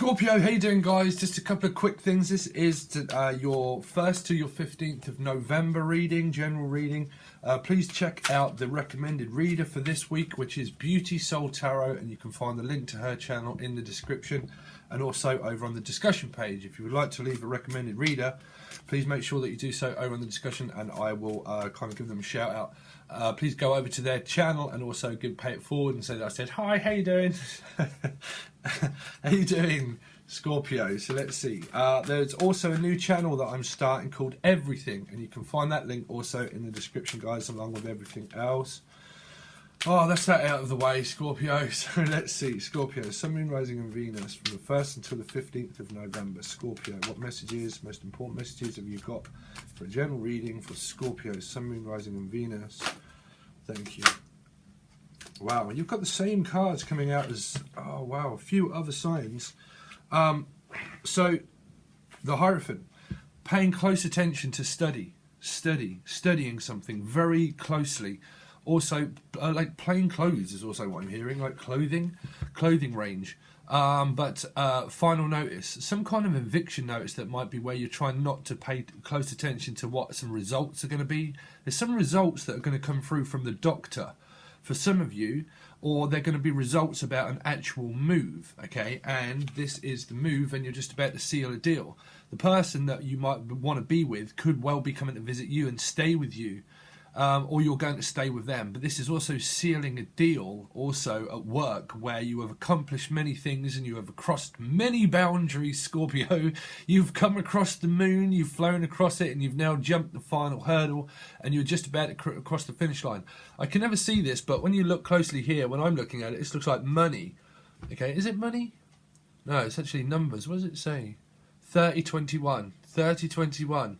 Scorpio, how you doing, guys? Just a couple of quick things. This is your 1st to your 15th of November reading, general reading. Please check out the recommended reader for this week, which is Beauty Soul Tarot, and you can find the link to her channel in the description and also over on the discussion page. If you would like to leave a recommended reader, please make sure that you do so over on the discussion, and I will kind of give them a shout out. Please go over to their channel and also pay it forward and say that I said, hi, how you doing? How you doing, Scorpio? So let's see. There's also a new channel that I'm starting called Everything, and you can find that link also in the description, guys, along with everything else. Oh, that's that out of the way, Scorpio. So let's see. Scorpio, Sun, Moon, Rising and Venus from the 1st until the 15th of November. Scorpio, what messages, most important messages have you got for a general reading for Scorpio, Sun, Moon, Rising and Venus? Thank you. Wow, you've got the same cards coming out as, oh wow, a few other signs. So, the Hierophant, paying close attention to studying something very closely. Also, like plain clothes is also what I'm hearing, like clothing range. But final notice, some kind of eviction notice that might be where you're trying not to pay close attention to what some results are going to be. There's some results that are going to come through from the doctor for some of you, or they're going to be results about an actual move, okay? And this is the move, and you're just about to seal a deal. The person that you might want to be with could well be coming to visit you and stay with you. Or you're going to stay with them. But this is also sealing a deal also at work where you have accomplished many things and you have crossed many boundaries, Scorpio. You've come across the moon, you've flown across it, and you've now jumped the final hurdle and you're just about to cross the finish line. I can never see this, but when you look closely here, when I'm looking at it, this looks like money. Okay, is it money? No, it's actually numbers. What does it say? 3021. 3021.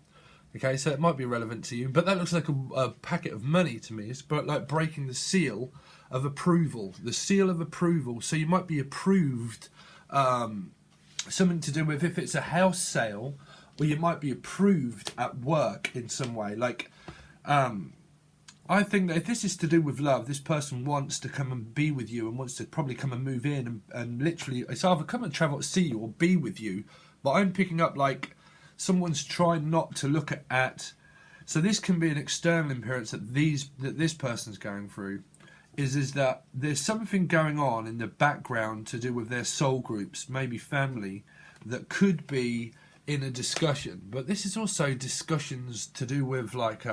Okay, so it might be relevant to you, but that looks like a packet of money to me. It's like breaking the seal of approval, the seal of approval. So you might be approved, something to do with if it's a house sale, or you might be approved at work in some way. Like, I think that if this is to do with love, this person wants to come and be with you and wants to probably come and move in and literally, it's either come and travel to see you or be with you. But I'm picking up like, someone's trying not to look at, so this can be an external appearance that this person's going through, is that there's something going on in the background to do with their soul groups, maybe family, that could be in a discussion. But this is also discussions to do with like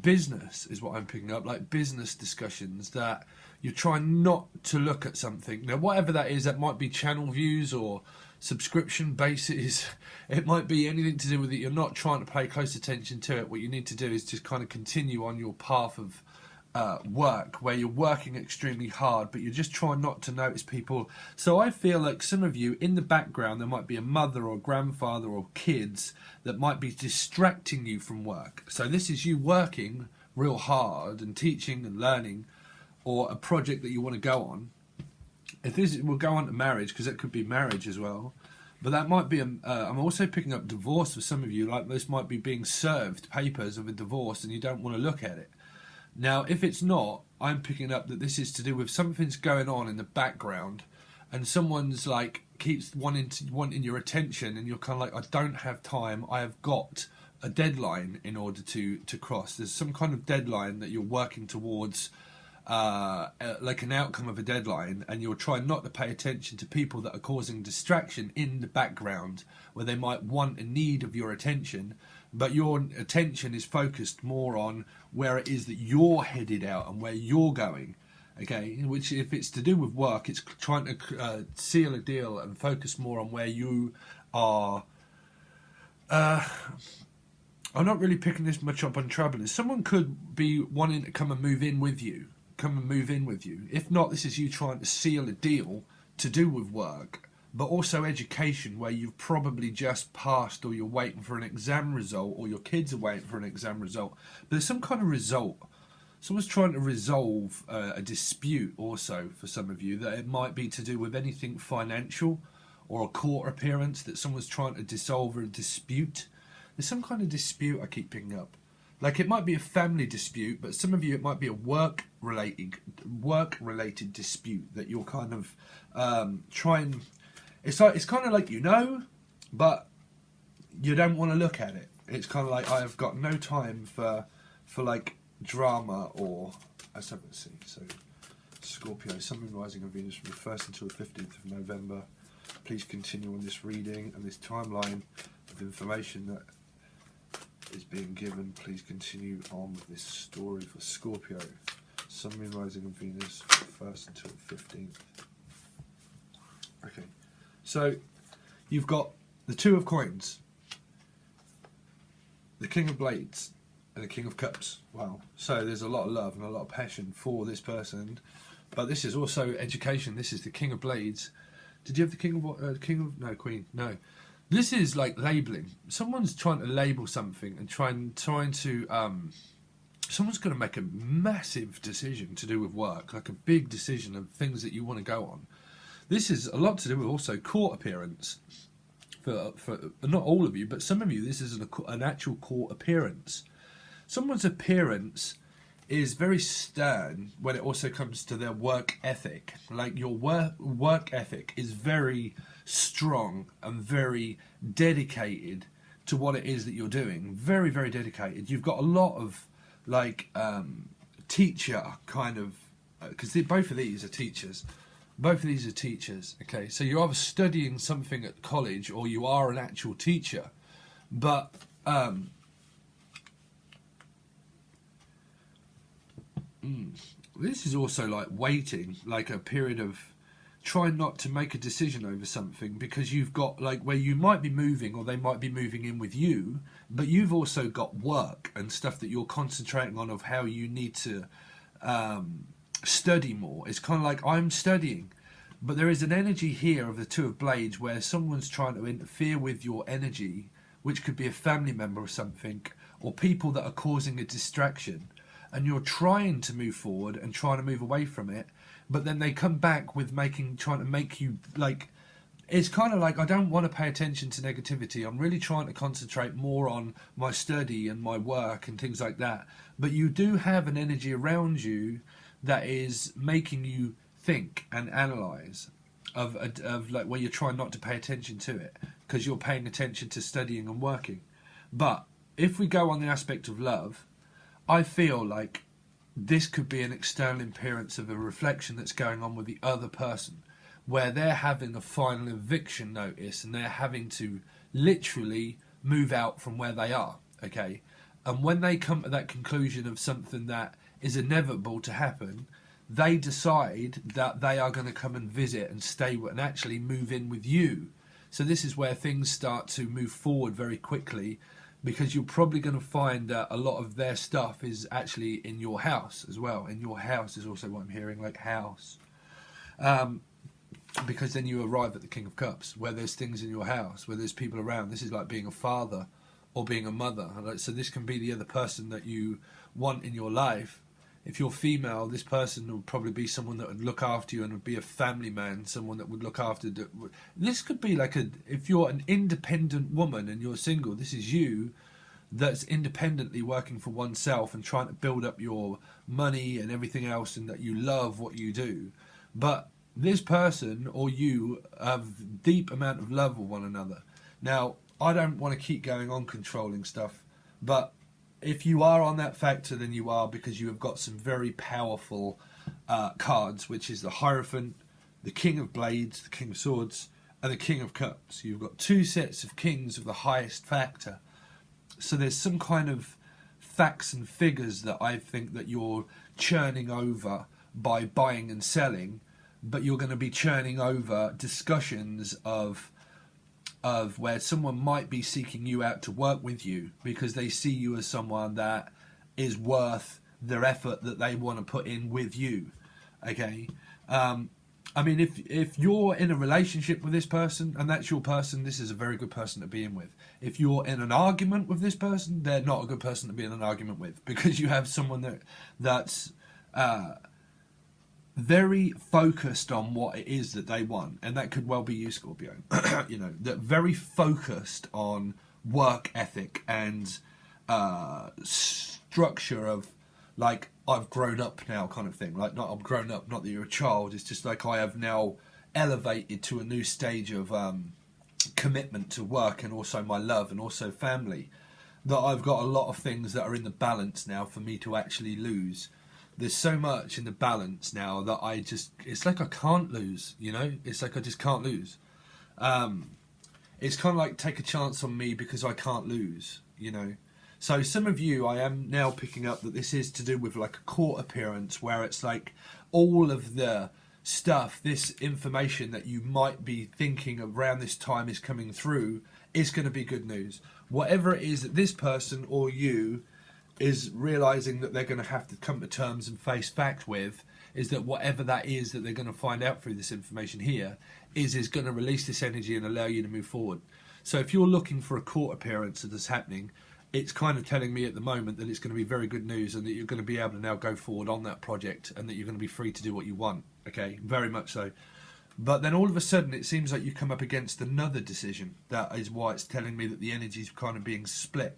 business is what I'm picking up, like business discussions that you're trying not to look at something. Now, whatever that is, that might be channel views or subscription bases. It might be anything to do with it. You're not trying to pay close attention to it. What you need to do is just kind of continue on your path of work where you're working extremely hard, but you're just trying not to notice people. So I feel like some of you in the background, there might be a mother or grandfather or kids that might be distracting you from work. So this is you working real hard and teaching and learning, or a project that you want to go on. If this will go on to marriage, because it could be marriage as well, but that might be I'm also picking up divorce for some of you. Like this might be being served papers of a divorce and you don't want to look at it. Now, if it's not, I'm picking up that this is to do with something's going on in the background, and someone's like keeps wanting your attention, and you're kind of like, I don't have time. I have got a deadline in order to cross. There's some kind of deadline that you're working towards. Like an outcome of a deadline, and you're trying not to pay attention to people that are causing distraction in the background where they might want a need of your attention, but your attention is focused more on where it is that you're headed out and where you're going. Okay, which if it's to do with work, it's trying to seal a deal and focus more on where you are. I'm not really picking this much up on travelers. Someone could be wanting to come and move in with you. If not, this is you trying to seal a deal to do with work, but also education, where you've probably just passed, or you're waiting for an exam result, or your kids are waiting for an exam result. But there's some kind of result. Someone's trying to resolve a dispute also for some of you, that it might be to do with anything financial or a court appearance, that someone's trying to dissolve a dispute. There's some kind of dispute I keep picking up. Like it might be a family dispute, but some of you it might be a work-related dispute that you're kind of trying. it's kind of like, you know, but you don't want to look at it. It's kind of like, I've got no time for like drama or, let's have a see. So Scorpio, Sun, Moon, Rising and Venus from the 1st until the 15th of November. Please continue on this reading and this timeline of information that is being given. Please continue on with this story for Scorpio, Sun, Moon, Rising and Venus from the 1st until the 15th. Okay, so you've got the Two of Coins, the King of Blades, and the King of Cups. Wow. So there's a lot of love and a lot of passion for this person. But this is also education. This is the King of Blades. Did you have the no, Queen? No. This is like labeling. Someone's trying to label something and trying to, someone's going to make a massive decision to do with work, like a big decision of things that you want to go on. This is a lot to do with also court appearance. For not all of you, but some of you, this is an actual court appearance. Someone's appearance is very stern when it also comes to their work ethic. Like your work ethic is very strong and very dedicated to what it is that you're doing. Very, very dedicated. You've got a lot of like teacher kind of, because both of these are teachers. Both of these are teachers, okay? So you're either studying something at college or you are an actual teacher. But this is also like waiting, like a period of trying not to make a decision over something because you've got like where you might be moving or they might be moving in with you, but you've also got work and stuff that you're concentrating on of how you need to study more. It's kind of like I'm studying, but there is an energy here of the Two of Blades where someone's trying to interfere with your energy, which could be a family member or something, or people that are causing a distraction, and you're trying to move forward and trying to move away from it, but then they come back with trying to make you like, it's kind of like I don't want to pay attention to negativity. I'm really trying to concentrate more on my study and my work and things like that. But you do have an energy around you that is making you think and analyze of like where you're trying not to pay attention to it because you're paying attention to studying and working. But if we go on the aspect of love, I feel like this could be an external appearance of a reflection that's going on with the other person, where they're having a final eviction notice and they're having to literally move out from where they are, okay? And when they come to that conclusion of something that is inevitable to happen, they decide that they are going to come and visit and stay and actually move in with you. So this is where things start to move forward very quickly, because you're probably going to find that a lot of their stuff is actually in your house as well. In your house is also what I'm hearing, like house. Because then you arrive at the King of Cups, where there's things in your house, where there's people around. This is like being a father or being a mother. So this can be the other person that you want in your life. If you're female, this person would probably be someone that would look after you and would be a family man, someone that would look after... This could be like if you're an independent woman and you're single, this is you that's independently working for oneself and trying to build up your money and everything else, and that you love what you do. But this person or you have deep amount of love for one another. Now, I don't want to keep going on controlling stuff, but if you are on that factor, then you are, because you have got some very powerful cards, which is the Hierophant, the King of Blades, the King of Swords, and the King of Cups. You've got two sets of kings of the highest factor. So there's some kind of facts and figures that I think that you're churning over by buying and selling, but you're going to be churning over discussions of where someone might be seeking you out to work with you because they see you as someone that is worth their effort that they want to put in with you. Okay, I mean, if you're in a relationship with this person and that's your person, this is a very good person to be in with. If you're in an argument with this person, they're not a good person to be in an argument with, because you have someone that's very focused on what it is that they want, and that could well be you, Scorpio. You know, that very focused on work ethic and structure of like, I've grown up now kind of thing. Like, not I'm grown up, not that you're a child, it's just like I have now elevated to a new stage of commitment to work and also my love and also family, that I've got a lot of things that are in the balance now for me to actually lose. There's so much in the balance now that it's like I can't lose, you know? It's like I just can't lose. It's kind of like take a chance on me because I can't lose, you know? So some of you, I am now picking up that this is to do with like a court appearance where it's like all of the stuff, this information that you might be thinking around this time is coming through is going to be good news. Whatever it is that this person or you is realizing that they're going to have to come to terms and face fact with, is that whatever that is that they're going to find out through this information here is going to release this energy and allow you to move forward. So if you're looking for a court appearance that's happening, it's kind of telling me at the moment that it's going to be very good news and that you're going to be able to now go forward on that project and that you're going to be free to do what you want. Okay, very much so. But then all of a sudden it seems like you come up against another decision. That is why it's telling me that the energy is kind of being split,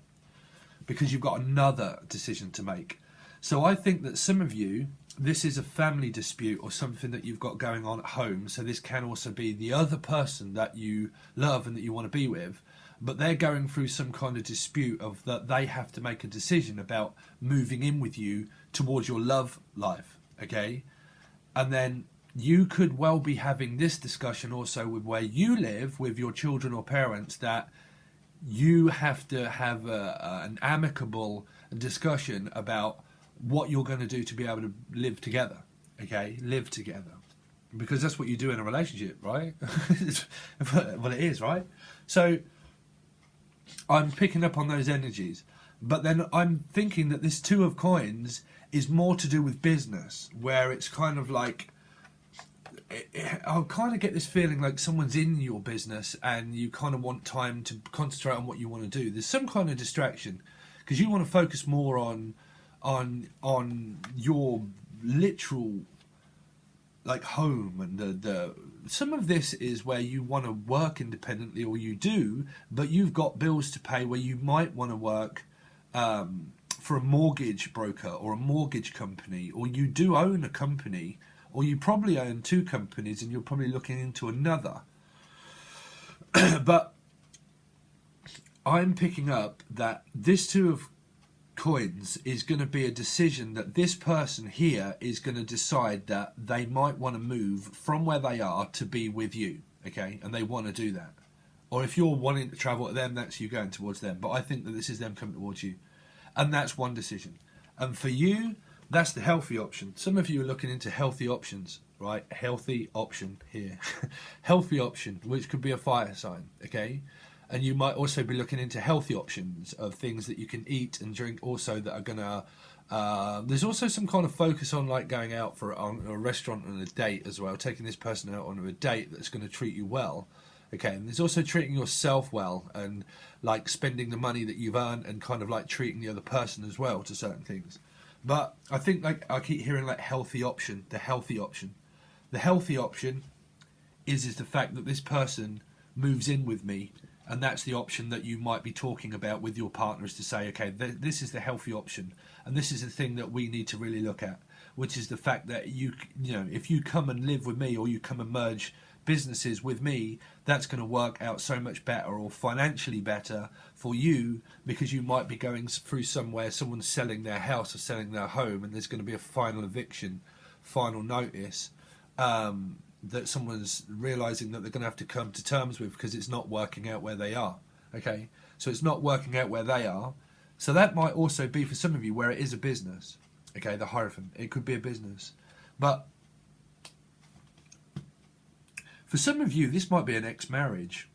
because you've got another decision to make. So I think that some of you, this is a family dispute or something that you've got going on at home. So this can also be the other person that you love and that you want to be with, but they're going through some kind of dispute of that they have to make a decision about moving in with you towards your love life, okay? And then you could well be having this discussion also with where you live with your children or parents, that you have to have an amicable discussion about what you're going to do to be able to live together, okay? Live together. Because that's what you do in a relationship, right? Well, it is, right? So I'm picking up on those energies. But then I'm thinking that this Two of Coins is more to do with business, where it's kind of like, I'll kind of get this feeling like someone's in your business and you kind of want time to concentrate on what you want to do. There's some kind of distraction because you want to focus more on your literal like home, and the some of this is where you want to work independently, or you do, but you've got bills to pay where you might want to work for a mortgage broker or a mortgage company, or you do own a company, or you probably own two companies and you're probably looking into another. But I'm picking up that this Two of Coins is going to be a decision that this person here is going to decide that they might want to move from where they are to be with you, okay? And they want to do that. Or if you're wanting to travel to them, that's you going towards them. But I think that this is them coming towards you. And that's one decision. And for you, that's the healthy option. Some of you are looking into healthy options, right? Healthy option here. Healthy option, which could be a fire sign, okay? And you might also be looking into healthy options of things that you can eat and drink also that are going to... there's also some kind of focus on like going out for on a restaurant and a date as well, taking this person out on a date that's going to treat you well. Okay, and there's also treating yourself well and like spending the money that you've earned and kind of like treating the other person as well to certain things. But I think like I keep hearing like healthy option, the healthy option. The healthy option is the fact that this person moves in with me, and that's the option that you might be talking about with your partner, is to say, okay, this is the healthy option, and this is the thing that we need to really look at, which is the fact that you know, if you come and live with me or you come and merge businesses with me, that's going to work out so much better, or financially better for you, because you might be going through somewhere, someone's selling their house or selling their home, and there's going to be a final eviction, final notice, that someone's realizing that they're going to have to come to terms with because it's not working out where they are. Okay, so it's not working out where they are. So that might also be for some of you where it is a business. Okay, the Hierophant, it could be a business, but for some of you, this might be an ex-marriage,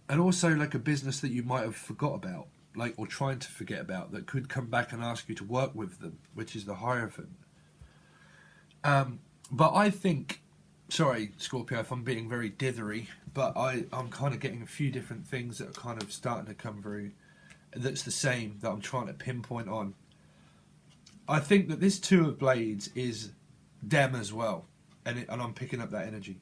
and also like a business that you might have forgot about, like, or trying to forget about, that could come back and ask you to work with them, which is the Hierophant. But I think, sorry, Scorpio, if I'm being very dithery, but I'm kind of getting a few different things that are kind of starting to come through that's the same, that I'm trying to pinpoint on. I think that this Two of Blades is them as well, and I'm picking up that energy.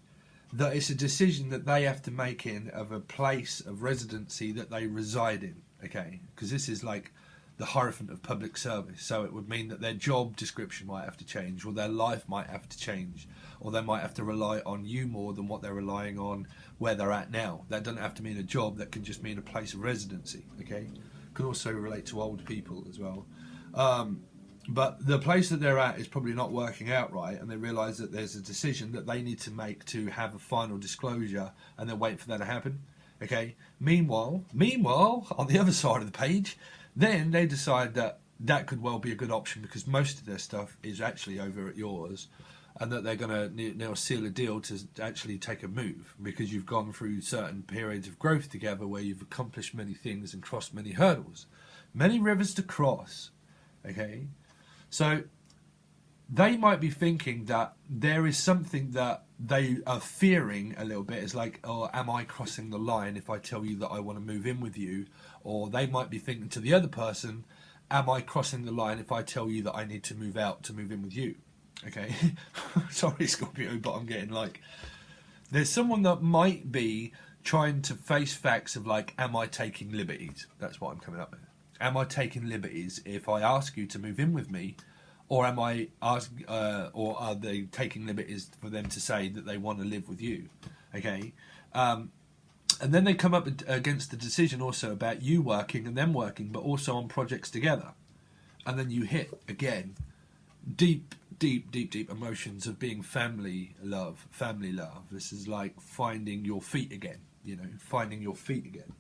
That it's a decision that they have to make in of a place of residency that they reside in, okay? Because this is like the Hierophant of public service. So it would mean that their job description might have to change, or their life might have to change, or they might have to rely on you more than what they're relying on where they're at now. That doesn't have to mean a job, that can just mean a place of residency, okay? Can also relate to old people as well. But the place that they're at is probably not working out right, and they realise that there's a decision that they need to make to have a final disclosure, and they're waiting for that to happen, okay? Meanwhile, on the other side of the page, then they decide that that could well be a good option because most of their stuff is actually over at yours, and that they're going to now seal a deal to actually take a move because you've gone through certain periods of growth together where you've accomplished many things and crossed many hurdles. Many rivers to cross, okay? So they might be thinking that there is something that they are fearing a little bit. It's like, oh, am I crossing the line if I tell you that I want to move in with you? Or they might be thinking to the other person, am I crossing the line if I tell you that I need to move out to move in with you? Okay, sorry Scorpio, but I'm getting like, there's someone that might be trying to face facts of like, am I taking liberties? That's what I'm coming up with. Am I taking liberties if I ask you to move in with me? Or am I or are they taking liberties for them to say that they want to live with you? Okay, and then they come up against the decision also about you working and them working, but also on projects together. And then you hit again deep emotions of being family love. This is like finding your feet again. Finding your feet again.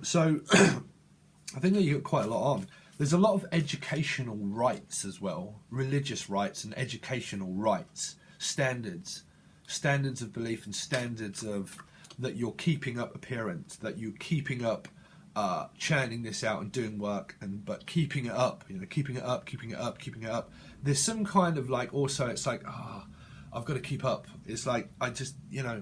So I think that you got quite a lot on. There's a lot of educational rights as well, religious rights and educational rights, standards of belief and standards of that you're keeping up appearance, that you're keeping up churning this out and doing work, but keeping it up, keeping it up. There's some kind of like, also it's like, I've got to keep up. It's like, I just,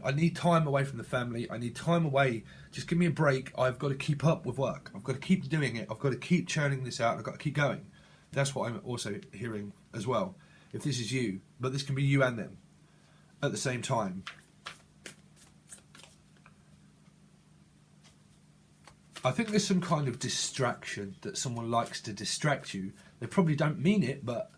I need time away from the family. I need time away. Just give me a break. I've got to keep up with work. I've got to keep doing it. I've got to keep churning this out. I've got to keep going. That's what I'm also hearing as well. If this is you, but this can be you and them at the same time. I think there's some kind of distraction that someone likes to distract you. They probably don't mean it, but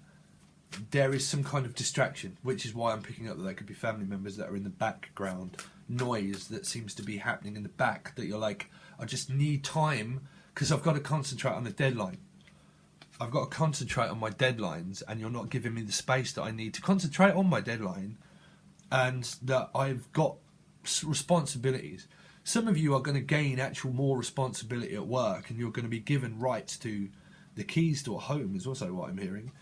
there is some kind of distraction, which is why I'm picking up that there could be family members that are in the background noise that seems to be happening in the back, that you're like, I just need time because I've got to concentrate on the deadline. I've got to concentrate on my deadlines, and you're not giving me the space that I need to concentrate on my deadline, and that I've got responsibilities. Some of you are going to gain actual more responsibility at work, and you're going to be given rights to the keys to a home is also what I'm hearing.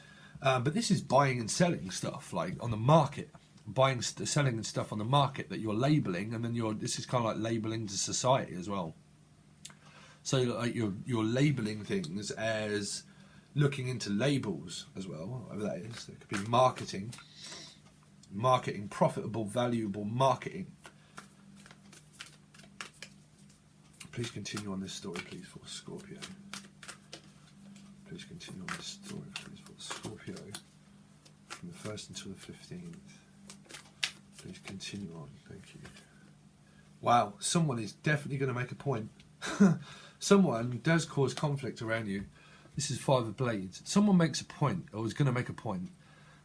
But this is buying and selling stuff, like on the market, selling and stuff on the market that you're labeling, and then this is kind of like labeling to society as well. So like you're labeling things as looking into labels as well, whatever that is. It could be marketing, profitable, valuable marketing. Please continue on this story, please, for Scorpio. Please continue on this story, please, for Scorpio. From the 1st until the 15th. Please continue on, thank you. Wow, someone is definitely going to make a point. Someone does cause conflict around you. This is 5 of Blades. Someone makes a point, or is going to make a point.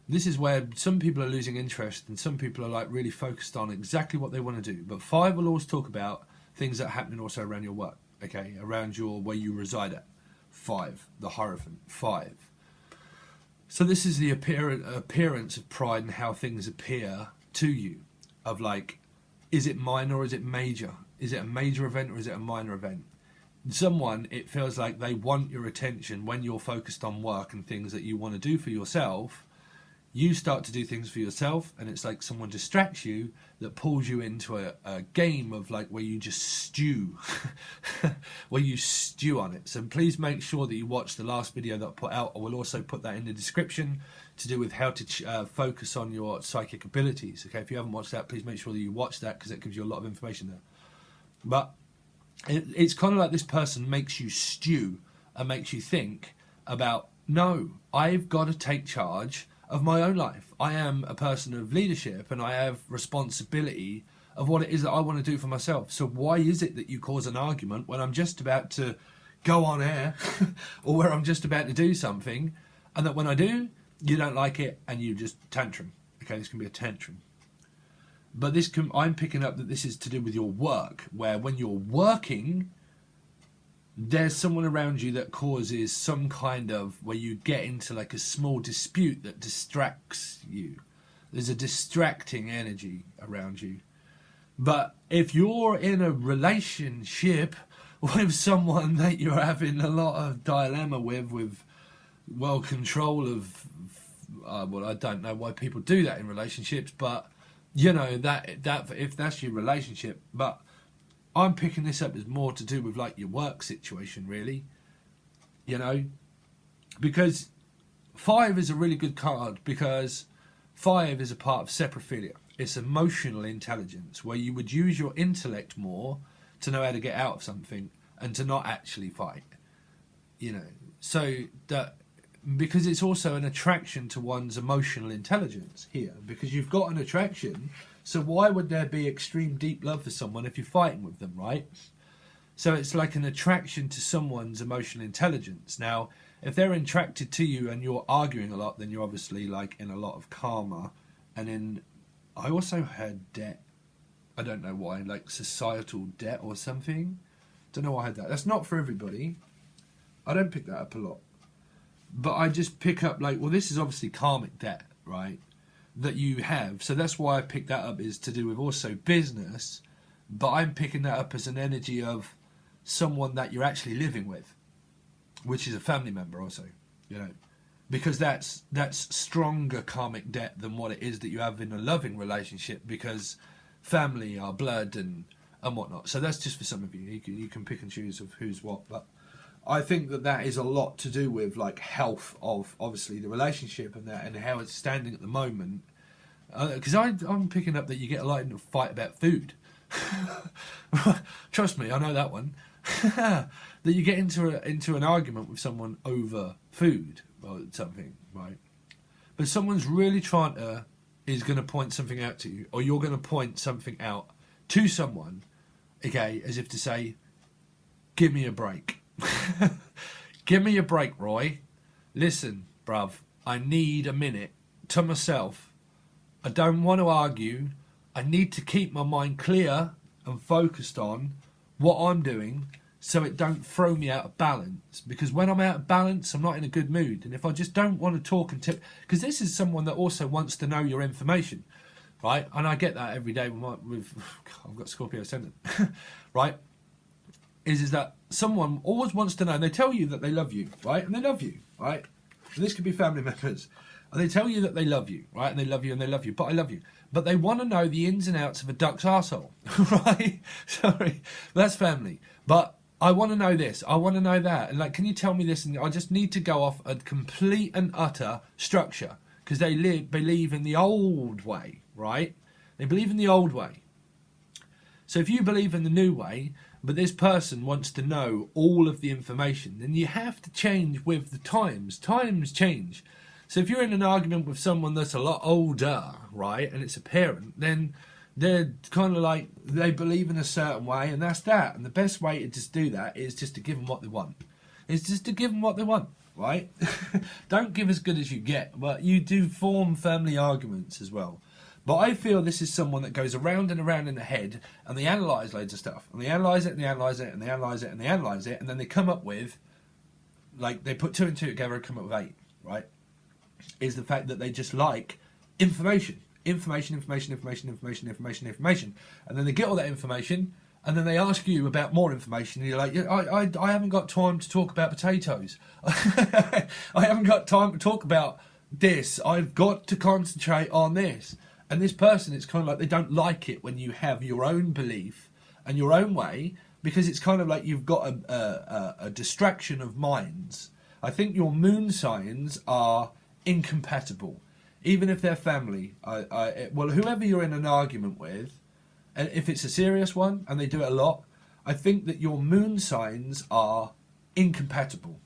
This is where some people are losing interest, and some people are like really focused on exactly what they want to do. But 5 will always talk about things that are happening also around your work, okay, around where you reside at. 5, the Hierophant, 5. So this is the appearance of pride and how things appear to you, of like, is it minor or is it major? Is it a major event or is it a minor event? Someone, it feels like they want your attention when you're focused on work and things that you want to do for yourself. You start to do things for yourself, and it's like someone distracts you that pulls you into a game of like where you just stew, where you stew on it. So please make sure that you watch the last video that I put out. I will also put that in the description to do with how to focus on your psychic abilities. Okay, if you haven't watched that, please make sure that you watch that because it gives you a lot of information there. But it's kind of like this person makes you stew and makes you think about, no, I've got to take charge of my own life. I am a person of leadership and I have responsibility of what it is that I want to do for myself. So why is it that you cause an argument when I'm just about to go on air or where I'm just about to do something, and that when I do, you don't like it and you just tantrum. Okay, this can be a tantrum. But I'm picking up that this is to do with your work, where when you're working, there's someone around you that causes some kind of, where you get into like a small dispute that distracts you. There's a distracting energy around you. But if you're in a relationship with someone that you're having a lot of dilemma with well, control of, well, I don't know why people do that in relationships, but you know, that if that's your relationship. But I'm picking this up as more to do with like your work situation, really, you know, because 5 is a really good card, because 5 is a part of saprophilia. It's emotional intelligence, where you would use your intellect more to know how to get out of something and to not actually fight, you know. So that, because it's also an attraction to one's emotional intelligence here, because you've got an attraction, so why would there be extreme deep love for someone if you're fighting with them, right? So it's like an attraction to someone's emotional intelligence. Now, if they're attracted to you and you're arguing a lot, then you're obviously like in a lot of karma. And then I also had debt. I don't know why, like societal debt or something. Don't know why I had that. That's not for everybody. I don't pick that up a lot. But I just pick up like, well, this is obviously karmic debt, right? That you have. So that's why I picked that up, is to do with also business. But I'm picking that up as an energy of someone that you're actually living with, which is a family member also, you know. Because that's stronger karmic debt than what it is that you have in a loving relationship, because family are blood and whatnot. So that's just for some of you. You can pick and choose of who's what. But I think that is a lot to do with like health of obviously the relationship and that, and how it's standing at the moment. Because I'm picking up that you get a lot in a fight about food. Trust me, I know that one. That you get into an argument with someone over food or something, right? But someone's really is going to point something out to you, or you're going to point something out to someone, okay, as if to say, give me a break. Give me a break, Roy. Listen, bruv, I need a minute to myself. I don't want to argue. I need to keep my mind clear and focused on what I'm doing, so it don't throw me out of balance. Because when I'm out of balance, I'm not in a good mood. And if I just don't want to talk and tip, because this is someone that also wants to know your information, right? And I get that every day with I've got Scorpio ascendant, right? Is that someone always wants to know, and they tell you that they love you, right? And they love you, right? And this could be family members. And they tell you that they love you, right? And they love you and they love you, but I love you. But they want to know the ins and outs of a duck's arsehole, right? Sorry, that's family. But I want to know this, I want to know that. And like, can you tell me this? And I just need to go off a complete and utter structure, because they believe in the old way, right? They believe in the old way. So if you believe in the new way, but this person wants to know all of the information, then you have to change with the times. Times change. So if you're in an argument with someone that's a lot older, right, and it's a parent, then they're kind of like, they believe in a certain way, and that's that. And the best way to just do that is just to give them what they want. It's just to give them what they want, right? Don't give as good as you get, but you do form family arguments as well. But I feel this is someone that goes around and around in the head, and they analyse loads of stuff. And they analyse it, and they analyse it, and they analyse it, and they analyse it, and then they come up with, like, they put 2 and 2 together and come up with 8, right? Is the fact that they just like information. Information. And then they get all that information, and then they ask you about more information, and you're like, I haven't got time to talk about potatoes. I haven't got time to talk about this. I've got to concentrate on this. And this person, it's kind of like they don't like it when you have your own belief and your own way, because it's kind of like you've got a distraction of minds. I think your moon signs are incompatible, even if they're family. Well, whoever you're in an argument with, and if it's a serious one, and they do it a lot, I think that your moon signs are incompatible,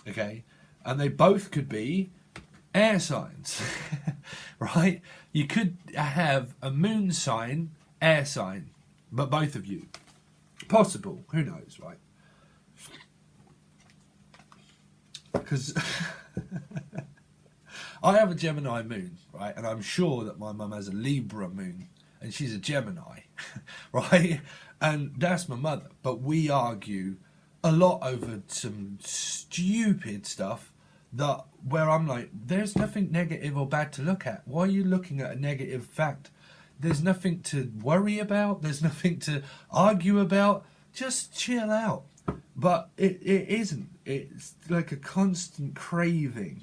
okay? And they both could be air signs, right? You could have a moon sign, air sign, but both of you. Possible, who knows, right? because I have a Gemini moon, right? And I'm sure that my mum has a Libra moon, and she's a Gemini, right? And that's my mother. But we argue a lot over some stupid stuff that where I'm like, there's nothing negative or bad to look at. Why are you looking at a negative fact? There's nothing to worry about. There's nothing to argue about. Just chill out. But it isn't. It's like a constant craving.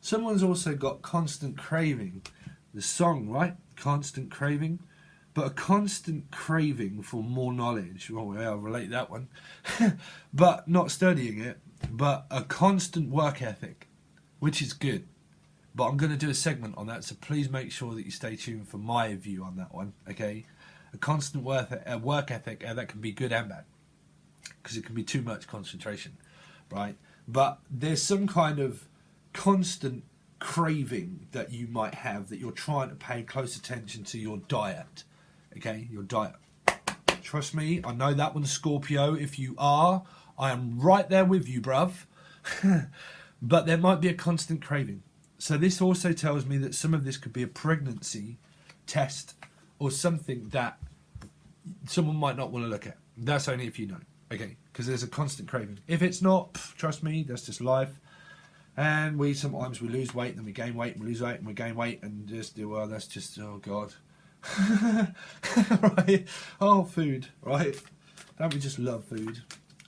Someone's also got constant craving. The song, right? Constant craving. But a constant craving for more knowledge. Well, I'll relate that one. But not studying it. But a constant work ethic, which is good. But I'm going to do a segment on that, so please make sure that you stay tuned for my view on that one, okay? A constant work ethic, that can be good and bad, because it can be too much concentration, right? But there's some kind of constant craving that you might have that you're trying to pay close attention to your diet, okay? Your diet. Trust me, I know that one's Scorpio. If you are, I am right there with you, bruv. But there might be a constant craving. So this also tells me that some of this could be a pregnancy test or something that someone might not want to look at. That's only if you know, okay? Because there's a constant craving. If it's not, trust me, that's just life. And sometimes we lose weight, then we gain weight, and we lose weight, and we gain weight, and just do, well, that's just, oh God. Right? Oh, food, right? Don't we just love food?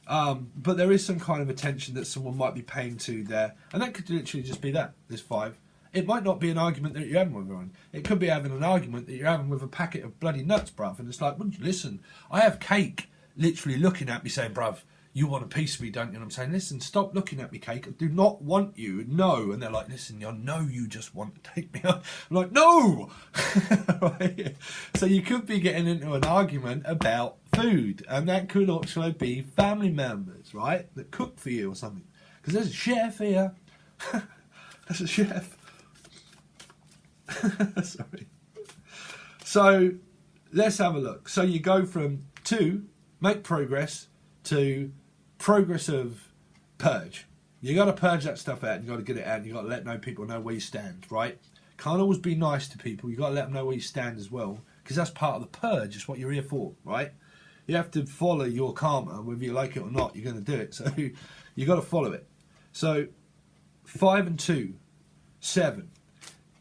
But there is some kind of attention that someone might be paying to there, and that could literally just be that, this 5. It might not be an argument that you're having with everyone. It could be having an argument that you're having with a packet of bloody nuts, bruv, and it's like, well, listen, I have cake literally looking at me saying, bruv, you want a piece of me, don't you? And I'm saying, listen, stop looking at me, cake. I do not want you, no. And they're like, listen, I know you just want to take me out. I'm like, no! Right? So you could be getting into an argument about food, and that could also be family members, right, that cook for you or something. Because there's a chef here. There's a chef. Sorry. So let's have a look. So you go from make progress to progressive purge. You got to purge that stuff out. You got to get it out. You got to let people know where you stand, right? Can't always be nice to people. You got to let them know where you stand as well, because that's part of the purge. It's what you're here for, right? You have to follow your karma, whether you like it or not. You're going to do it, so you got to follow it. So 5 and 2, 7.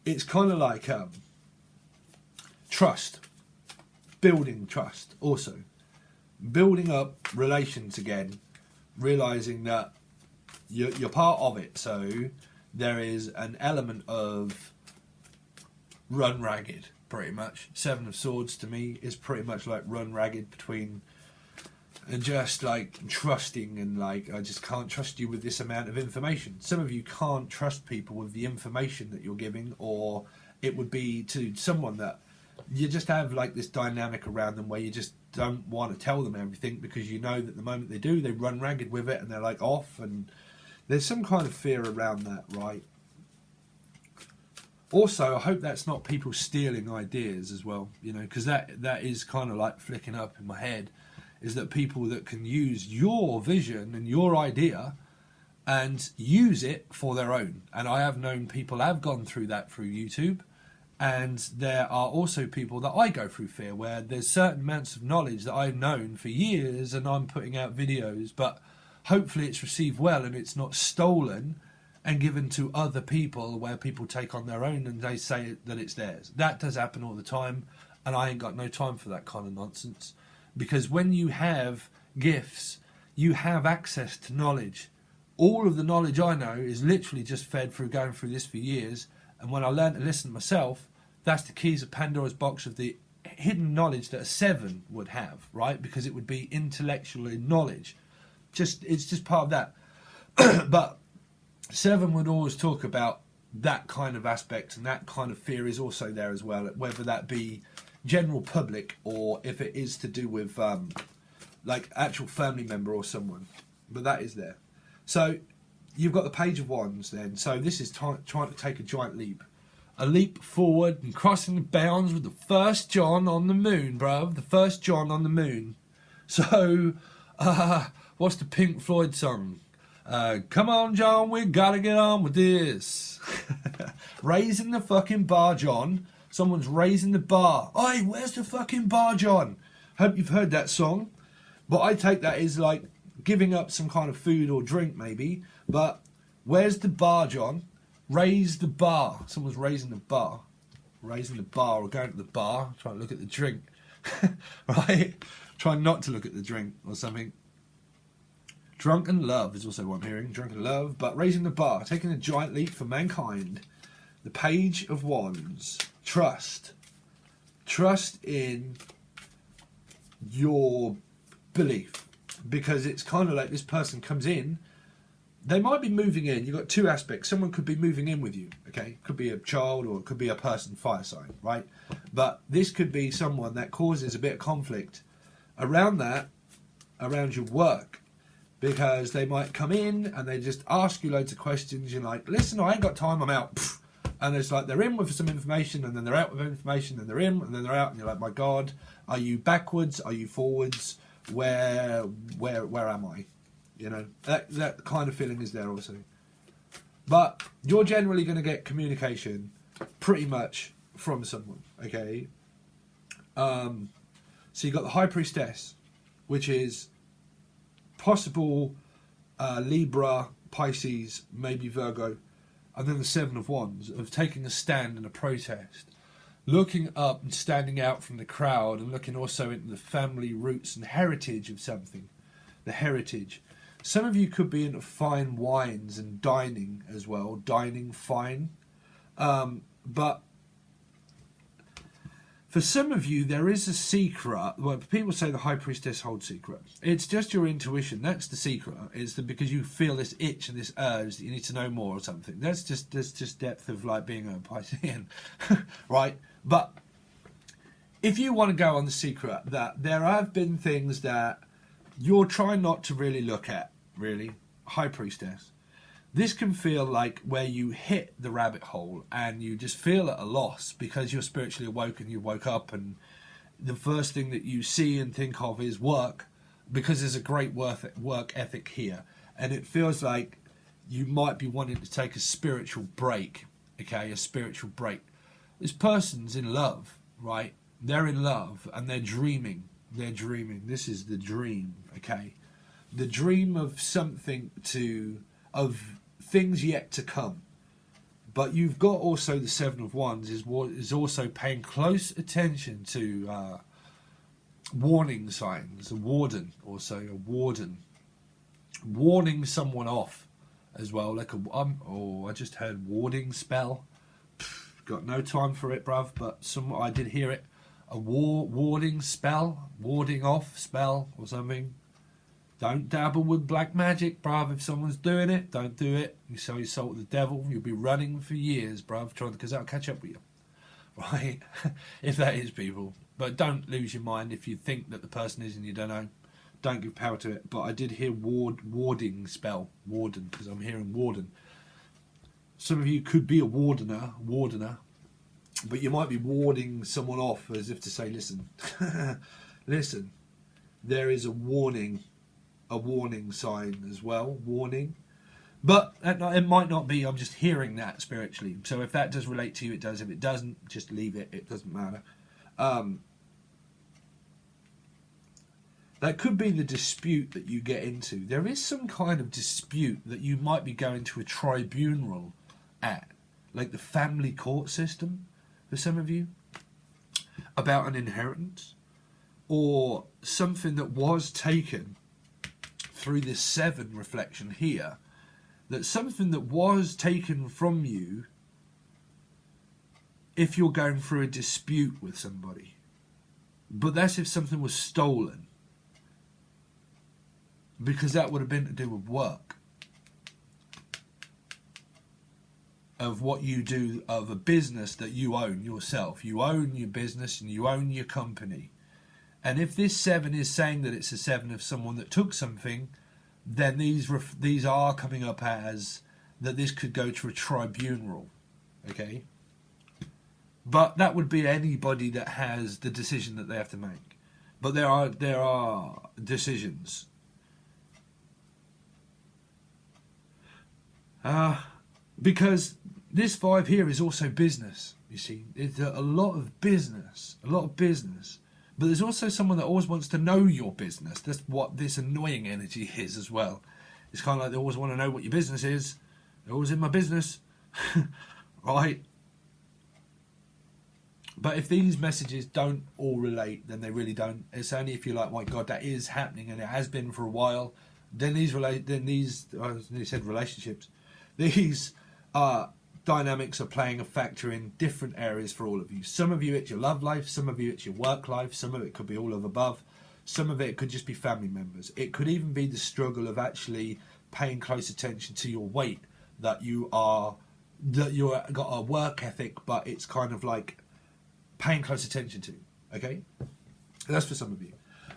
It's kind of like trust, building trust. Also, building up relations again, realizing that you're part of it. So there is an element of run ragged, pretty much. 7 of Swords to me is pretty much like run ragged between and just like trusting and like, I just can't trust you with this amount of information. Some of you can't trust people with the information that you're giving, or it would be to someone that you just have like this dynamic around them where you just don't want to tell them everything, because you know that the moment they do, they run ragged with it and they're like off, and there's some kind of fear around that, right? Also, I hope that's not people stealing ideas as well, you know, because that is kind of like flicking up in my head, is that people that can use your vision and your idea and use it for their own. And I have known people have gone through that through YouTube. And there are also people that I go through fear, where there's certain amounts of knowledge that I've known for years and I'm putting out videos, but hopefully it's received well and it's not stolen and given to other people, where people take on their own and they say that it's theirs. That does happen all the time, and I ain't got no time for that kind of nonsense. Because when you have gifts, you have access to knowledge. All of the knowledge I know is literally just fed through going through this for years, and when I learned to listen to myself, that's the keys of Pandora's box of the hidden knowledge that a 7 would have, right? Because it would be intellectual knowledge. It's just part of that. But 7 would always talk about that kind of aspect, and that kind of fear is also there as well, whether that be general public or if it is to do with like actual family member or someone. But that is there. So you've got the Page of Wands then. So this is trying to take a giant leap. A leap forward and crossing the bounds with the first John on the moon, bruv. The first John on the moon. So, what's the Pink Floyd song? Come on, John, we gotta get on with this. Raising the fucking bar, John. Someone's raising the bar. Oi, where's the fucking bar, John? Hope you've heard that song. But I take that as like giving up some kind of food or drink, maybe. But where's the bar, John? Raise the bar. Someone's raising the bar. Raising the bar or going to the bar. Trying to look at the drink. Right? Trying not to look at the drink or something. Drunken love is also what I'm hearing. Drunken love. But raising the bar. Taking a giant leap for mankind. The Page of Wands. Trust. Trust in your belief. Because it's kind of like this person comes in. They might be moving in. You've got two aspects. Someone could be moving in with you, okay? Could be a child or it could be a person, fire sign, right? But this could be someone that causes a bit of conflict around that, around your work. Because they might come in and they just ask you loads of questions. You're like, listen, I ain't got time, I'm out. And it's like they're in with some information and then they're out with information and they're in and then they're out. And you're like, my God, are you backwards? Are you forwards? Where am I? You know, that kind of feeling is there also. But you're generally going to get communication pretty much from someone, okay? So you've got the High Priestess, which is possible Libra, Pisces, maybe Virgo, and then the Seven of Wands, of taking a stand and a protest. Looking up and standing out from the crowd and looking also into the family roots and heritage of something. The heritage. Some of you could be into fine wines and dining as well. Dining fine. But for some of you, there is a secret. Well, people say the High Priestess holds secret. It's just your intuition. That's the secret. It's because you feel this itch and this urge that you need to know more or something. That's just depth of like being a Piscean. Right? But if you want to go on the secret, that there have been things that you're trying not to really look at, really. High Priestess. This can feel like where you hit the rabbit hole and you just feel at a loss because you're spiritually awoken, you woke up and the first thing that you see and think of is work because there's a great work ethic here. And it feels like you might be wanting to take a spiritual break, okay, a spiritual break. This person's in love, right? They're in love and they're dreaming. They're dreaming. This is the dream, okay? The dream of something of things yet to come. But you've got also the Seven of Wands is also paying close attention to warning signs. A warden, also a warden. Warning someone off as well. Like I just heard warding spell. Got no time for it, bruv, but I did hear it. A warding spell, warding off spell or something. Don't dabble with black magic, bruv. If someone's doing it, don't do it. You sell your soul to the devil, you'll be running for years, bruv, because that'll catch up with you. Right? If that is, people. But don't lose your mind if you think that the person is and you don't know. Don't give power to it. But I did hear warding spell, warden, because I'm hearing warden. Some of you could be a wardener, but you might be warding someone off as if to say, listen, listen, there is a warning sign as well, warning. But it might not be, I'm just hearing that spiritually. So if that does relate to you, it does. If it doesn't, just leave it. It doesn't matter. That could be the dispute that you get into. There is some kind of dispute that you might be going to a tribunal at, like the family court system for some of you, about an inheritance or something that was taken through this 7 reflection here, that something that was taken from you if you're going through a dispute with somebody. But that's if something was stolen, because that would have been to do with work, of what you do, of a business that you own yourself. You own your business and you own your company. And if this 7 is saying that it's a 7 of someone that took something, then these are coming up as that this could go to a tribunal, okay? But that would be anybody that has the decision that they have to make. But there are decisions. Because this vibe here is also business. You see, it's a lot of business, but there's also someone that always wants to know your business. That's what this annoying energy is as well. It's kind of like they always want to know what your business is. They're always in my business. Right? But if these messages don't all relate, then they really don't. It's only if you're like, my God, that is happening and it has been for a while. Then these relationships, these dynamics are playing a factor in different areas for all of you. Some of you it's your love life, some of you it's your work life, some of it could be all of above, some of it could just be family members. It could even be the struggle of actually paying close attention to your weight, that you've got a work ethic, but it's kind of like paying close attention to. Okay, that's for some of you.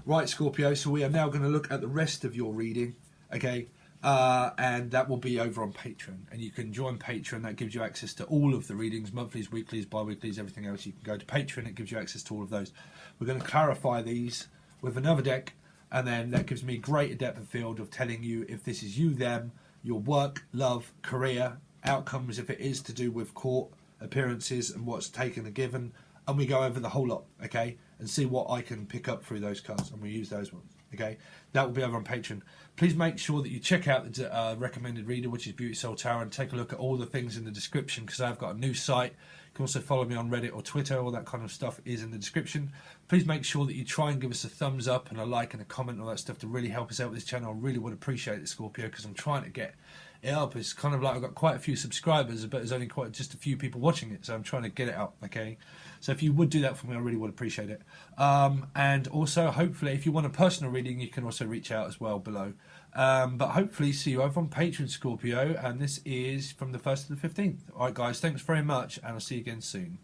Right, Scorpio, so we are now going to look at the rest of your reading. Okay, and that will be over on Patreon, and you can join Patreon. That gives you access to all of the readings, monthlies, weeklies, bi-weeklies, everything else. You can go to Patreon, it gives you access to all of those. We're going to clarify these with another deck, and then that gives me greater depth of field of telling you if this is you, them, your work, love, career, outcomes, if it is to do with court appearances and what's taken and given, and we go over the whole lot, okay, and see what I can pick up through those cards, and we use those ones, okay. That will be over on Patreon. Please make sure that you check out the recommended reader, which is Beauty Soul Tarot, and take a look at all the things in the description, because I've got a new site. You can also follow me on Reddit or Twitter. All that kind of stuff is in the description. Please make sure that you try and give us a thumbs up and a like and a comment and all that stuff to really help us out with this channel. I really would appreciate it, Scorpio, because I'm trying to get it up. It's kind of like I've got quite a few subscribers, but there's only quite just a few people watching it, so I'm trying to get it up, okay. So if you would do that for me, I really would appreciate it. And also, hopefully, if you want a personal reading, you can also reach out as well below. But hopefully see you over on Patreon, Scorpio, and this is from the 1st to the 15th. Alright guys, thanks very much, and I'll see you again soon.